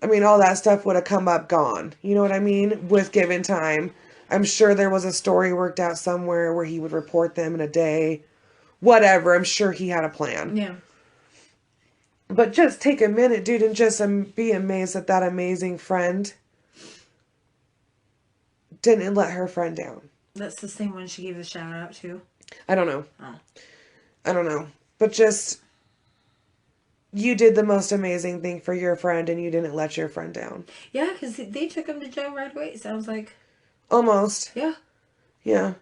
I mean, all that stuff would have come up gone. You know what I mean? With given time. I'm sure there was a story worked out somewhere where he would report them in a day. Whatever. I'm sure he had a plan. Yeah. But just take a minute, dude, and just be amazed that that amazing friend didn't let her friend down. That's the same one she gave the shout out to. I don't know. Oh. I don't know. But just, you did the most amazing thing for your friend and you didn't let your friend down. Yeah, because they took him to jail right away. So I was like... Almost. Yeah. Yeah.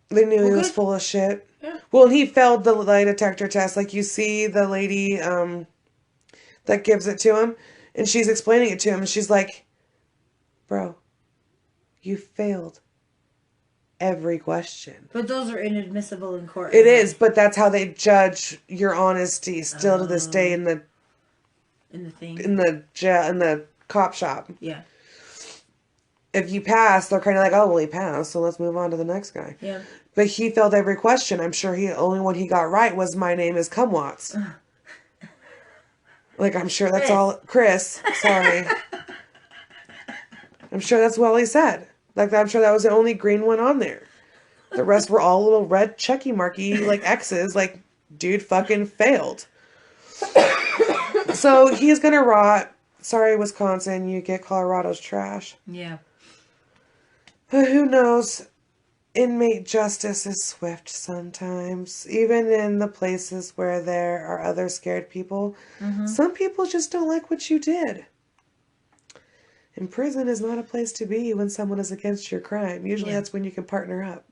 They knew he was good. full of shit. Yeah. Well, and he failed the lie detector test. Like, you see the lady that gives it to him, and she's explaining it to him, and she's like, bro, you failed every question. But those are inadmissible in court. It is, but that's how they judge your honesty still to this day in the thing. in the jail, in the cop shop. Yeah. If you pass, they're kind of like, oh, well, he passed, so let's move on to the next guy. Yeah. But he failed every question. I'm sure the only one he got right was, my name is Watts. Like, I'm sure that's all. Chris, sorry. I'm sure that's all he said. Like, I'm sure that was the only green one on there. The rest were all little red checky marky, like, X's. Like, dude fucking failed. So he's gonna rot. Sorry, Wisconsin, you get Colorado's trash. Yeah. But who knows? Inmate justice is swift sometimes. Even in the places where there are other scared people. Mm-hmm. Some people just don't like what you did. And prison is not a place to be when someone is against your crime. Usually that's when you can partner up.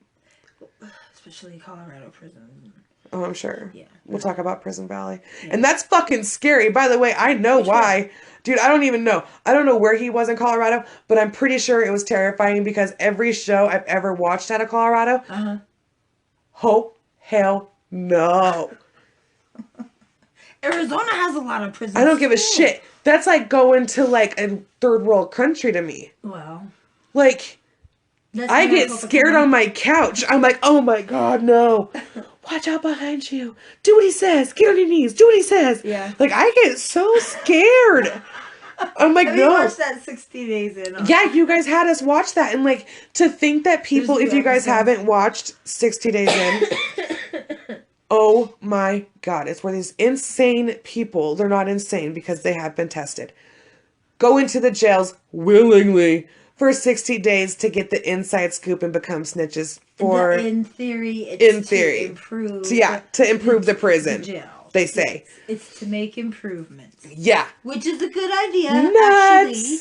Especially Colorado prison. Oh, I'm sure. Yeah. We'll talk about Prison Valley. Yeah. And that's fucking scary. By the way, I know why. Dude, I don't even know. I don't know where he was in Colorado, but I'm pretty sure it was terrifying because every show I've ever watched out of Colorado, oh, hell no. Arizona has a lot of prisons. I don't give a shit. That's like going to like a third world country to me. Well. Like, I get scared on my couch. I'm like, oh my God, no. Watch out behind you. Do what he says. Get on your knees. Do what he says. Yeah. Like, I get so scared. I'm like, Have no. you watched that 60 Days In? Yeah, you guys had us watch that. And, like, to think that people, if you guys haven't watched 60 Days In, oh my God. It's where these insane people, they're not insane because they have been tested, go into the jails willingly for 60 days to get the inside scoop and become snitches for... In theory, it's to improve... to improve the prison. The jail. They say. It's to make improvements. Yeah. Which is a good idea, Nuts. actually.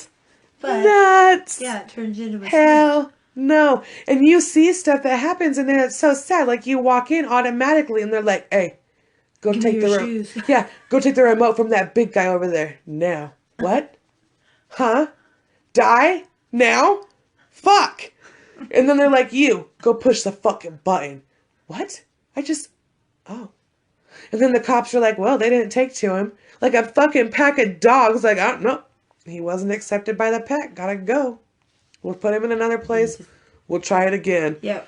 But, Nuts. yeah, it turns into a... Hell no. And you see stuff that happens and then it's so sad. Like, you walk in automatically and they're like, hey, go take the remote. Yeah, go take the remote from that big guy over there. Now. What? Huh? Die? Now? Fuck. And then they're like, you, go push the fucking button. What? Oh. And then the cops are like, well, they didn't take to him. Like a fucking pack of dogs. Like, I don't know. He wasn't accepted by the pack. Gotta go. We'll put him in another place. We'll try it again. Yep.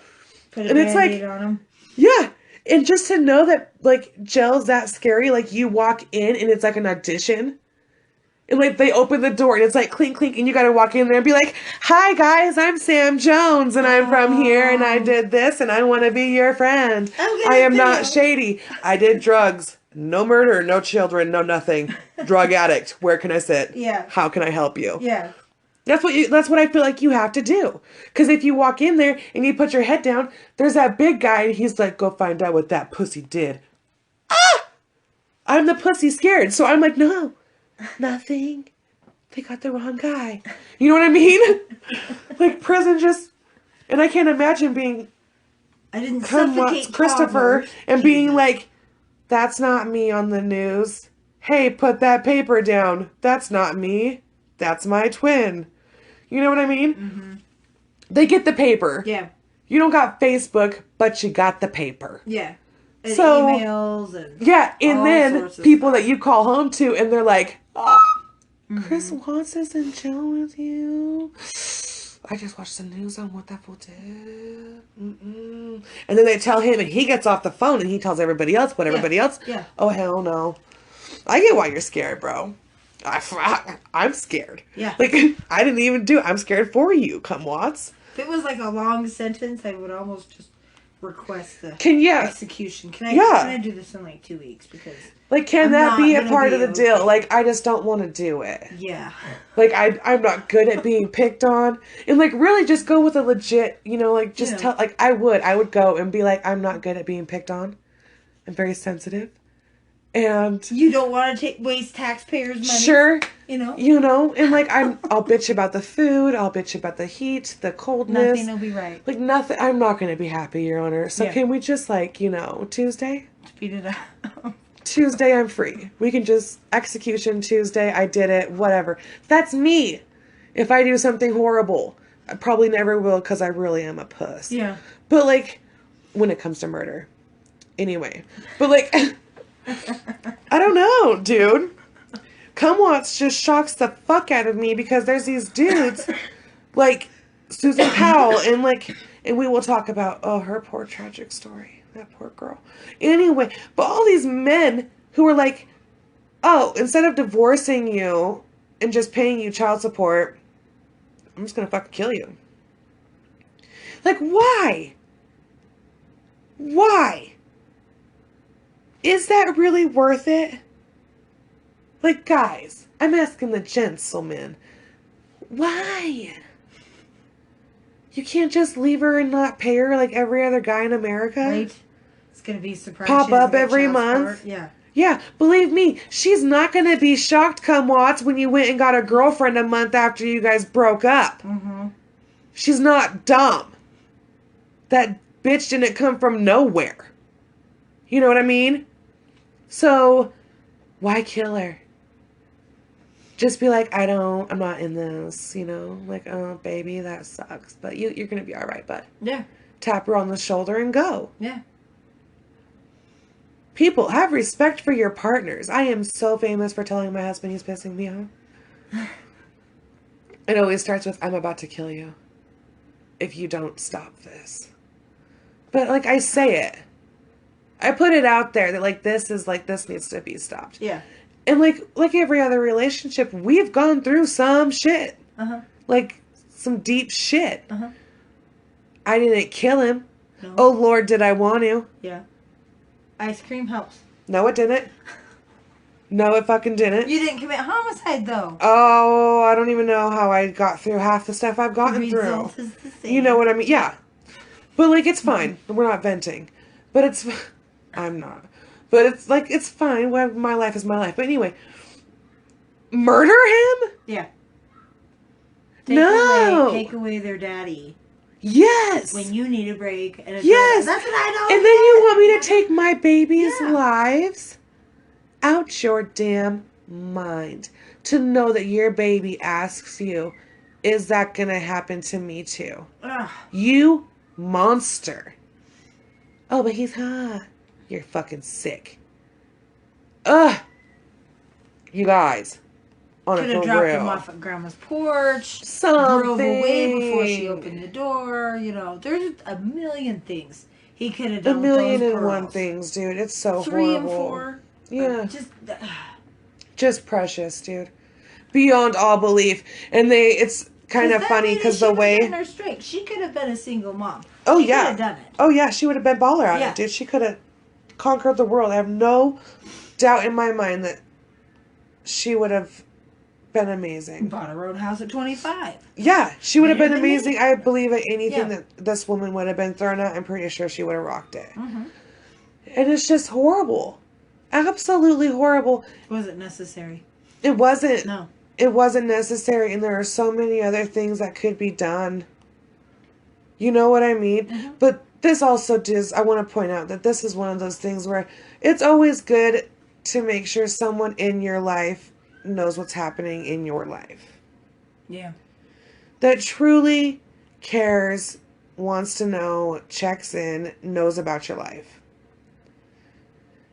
Put a and it's like, on him. Yeah. And just to know that, like, jail's that scary. Like, you walk in and it's like an audition. And, like, they open the door, and it's, like, clink, clink, and you gotta walk in there and be like, hi, guys, I'm Sam Jones, and I'm from here, and I did this, and I want to be your friend. I am not shady. I did drugs. No murder, no children, no nothing. Drug addict. Where can I sit? Yeah. How can I help you? Yeah. That's what I feel like you have to do. Because if you walk in there, and you put your head down, there's that big guy, and he's like, go find out what that pussy did. Ah! I'm the pussy scared, so I'm like, no. Nothing. They got the wrong guy. You know what I mean? Like, prison just... And I can't imagine being... I didn't suffocate Christopher and being like, that's not me on the news. Hey, put that paper down. That's not me. That's my twin. You know what I mean? Mm-hmm. They get the paper. Yeah. You don't got Facebook, but you got the paper. Yeah. And so, emails and and then people that you call home to, and they're like, oh, Chris Watts is in jail with you. I just watched the news on what that fool did. And then they tell him, and he gets off the phone, and he tells everybody else what everybody else. Yeah. Oh, hell no. I get why you're scared, bro. I'm scared. Yeah. Like, I didn't even do it. I'm scared for you, come Watts. If it was like a long sentence, I would almost just request the execution. Can I do this in like 2 weeks? Because like, can that be a part of the deal? Like, I just don't want to do it. Yeah. Like, I'm not good at being picked on. And, like, really just go with a legit, you know, like, just tell, like, I would go and be like, I'm not good at being picked on. I'm very sensitive. And you don't want to waste taxpayers' money. Sure. You know, and like I'll bitch about the food, I'll bitch about the heat, the coldness. Nothing will be right. Like nothing. I'm not going to be happy, Your Honor. So can we just like Tuesday? Speed it up. Tuesday, I'm free. We can just execution Tuesday. I did it. Whatever. That's me. If I do something horrible, I probably never will because I really am a puss. Yeah. But like when it comes to murder, anyway. But like. I don't know, dude. Come Watts just shocks the fuck out of me because there's these dudes like Susan Powell and we will talk about her poor tragic story. That poor girl. Anyway, but all these men who are like, oh, instead of divorcing you and just paying you child support, I'm just gonna fucking kill you. Like, why? Why? Is that really worth it? Like, guys, I'm asking the gentlemen, why? You can't just leave her and not pay her like every other guy in America? Right? It's going to be surprised. Pop up every month? Yeah. Yeah, believe me, she's not going to be shocked, come Watts, when you went and got a girlfriend a month after you guys broke up. Mm-hmm. She's not dumb. That bitch didn't come from nowhere. You know what I mean? So, why kill her? Just be like, I'm not in this, like, oh, baby, that sucks. But you're going to be all right, bud. Yeah. Tap her on the shoulder and go. Yeah. People, have respect for your partners. I am so famous for telling my husband he's pissing me off. It always starts with, I'm about to kill you if you don't stop this. But, like, I say it. I put it out there that, like, this needs to be stopped. Yeah. And, like every other relationship, we've gone through some shit. Uh-huh. Like, some deep shit. Uh-huh. I didn't kill him. No. Oh, Lord, did I want to? Yeah. Ice cream helps. No, it didn't. No, it fucking didn't. You didn't commit homicide, though. Oh, I don't even know how I got through half the stuff I've gotten through. The result is the same. You know what I mean? Yeah. But, like, it's fine. We're not venting. But it's... I'm not. But it's, like, it's fine. My life is my life. But anyway. Murder him? Yeah. Take away their daddy. Yes. When you need a break. And yes. That's what I don't And then you want me to take my babies' Yeah. lives? Out your damn mind. To know that your baby asks you, is that going to happen to me too? Ugh. You monster. Oh, but he's hot. You're fucking sick. Ugh. You guys. On Could have dropped him off at Grandma's porch. Something. Drove away before she opened the door. There's a million things he could have done. A million with those and pearls. one things, dude. It's so 3 horrible. and 4. Yeah. Just. Just precious, dude. Beyond all belief. And it's kind of funny because the way... Her straight. She could have been a single mom. Oh, she yeah. could have done it. Oh, yeah. She would have been baller at Yeah. it, dude. She could have conquered the world. I have no doubt in my mind that she would have been amazing. Bought her own house at 25. Yeah. She would have been Better than amazing. me. I believe at anything Yeah. that this woman would have been thrown at. I'm pretty sure she would have rocked it. Mm-hmm. And it's just horrible. Absolutely horrible. Wasn't necessary. It wasn't. No. It wasn't necessary, and there are so many other things that could be done. You know what I mean? Mm-hmm. But this also does, I want to point out that this is one of those things where it's always good to make sure someone in your life knows what's happening in your life. Yeah. That truly cares, wants to know, checks in, knows about your life.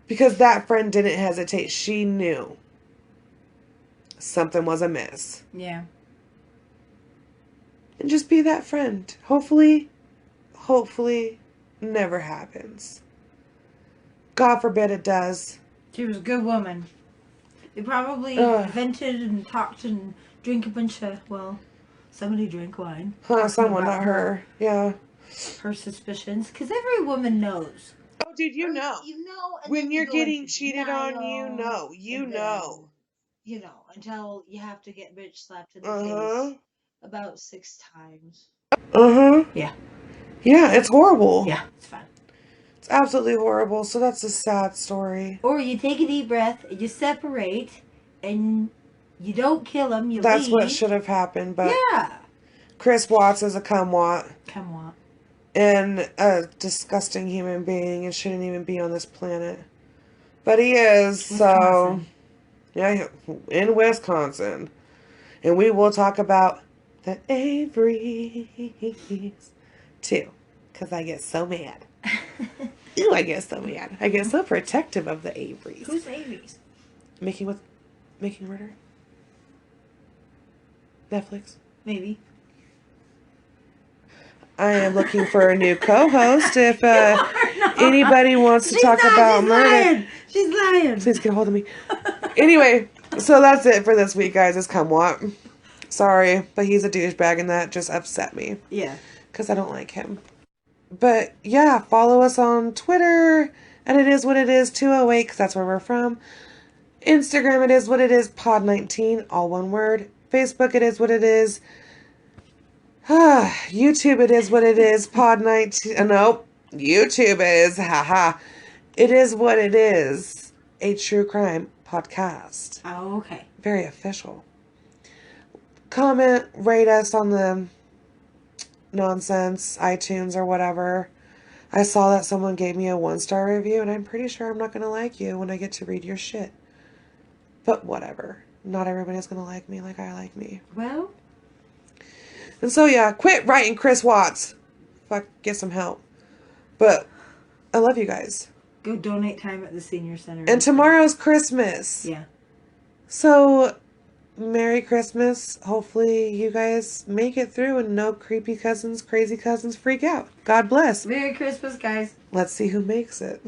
Because that friend didn't hesitate. She knew something was amiss. Yeah. And just be that friend. Hopefully, never happens. God forbid it does. She was a good woman. They probably Ugh. vented and talked and drank a bunch of, well, somebody drank wine. Huh, talking someone, about not her. Yeah. Her suspicions. Because every woman knows. Oh, dude, you know. You know, and When then you're you go getting into cheated on, you denial, know. You and then, know. you know, until you have to get bitch slapped in the Uh-huh. face about 6 times. Uh-huh. Yeah. Yeah, it's horrible. Yeah, it's fun. It's absolutely horrible. So that's a sad story. Or you take a deep breath, and you separate, and you don't kill him, you That's leave. what should have happened, but Yeah. Chris Watts is a cumwat Come on. and a disgusting human being and shouldn't even be on this planet. But he is, so... Wisconsin. Yeah, in Wisconsin. And we will talk about the Averys, too. Because I get so mad. Ooh, I get so mad. I get so protective of the Averys. Who's Aries? Making Murder? Netflix? Maybe. I am looking for a new co-host if anybody wants to talk about murder. Lying. She's lying. Please get a hold of me. Anyway, so that's it for this week, guys. It's Cumwat. Sorry, but he's a douchebag and that just upset me. Yeah. Because I don't like him. But yeah, follow us on Twitter. And it is what it is 208 because that's where we're from. Instagram, it is what it is pod19, all one word. Facebook, it is what it is. YouTube, it is what it is pod19. Nope. YouTube is, haha. It is what it is. A true crime podcast. Oh, okay. Very official. Comment, rate us on the nonsense, iTunes or whatever. I saw that someone gave me a 1-star review, and I'm pretty sure I'm not going to like you when I get to read your shit. But whatever. Not everybody's going to like me like I like me. Well. And so, yeah, quit writing Chris Watts. Fuck, get some help. But I love you guys. Go donate time at the senior center. And tomorrow's Christmas. Yeah. So, Merry Christmas. Hopefully you guys make it through and no creepy cousins, crazy cousins freak out. God bless. Merry Christmas, guys. Let's see who makes it.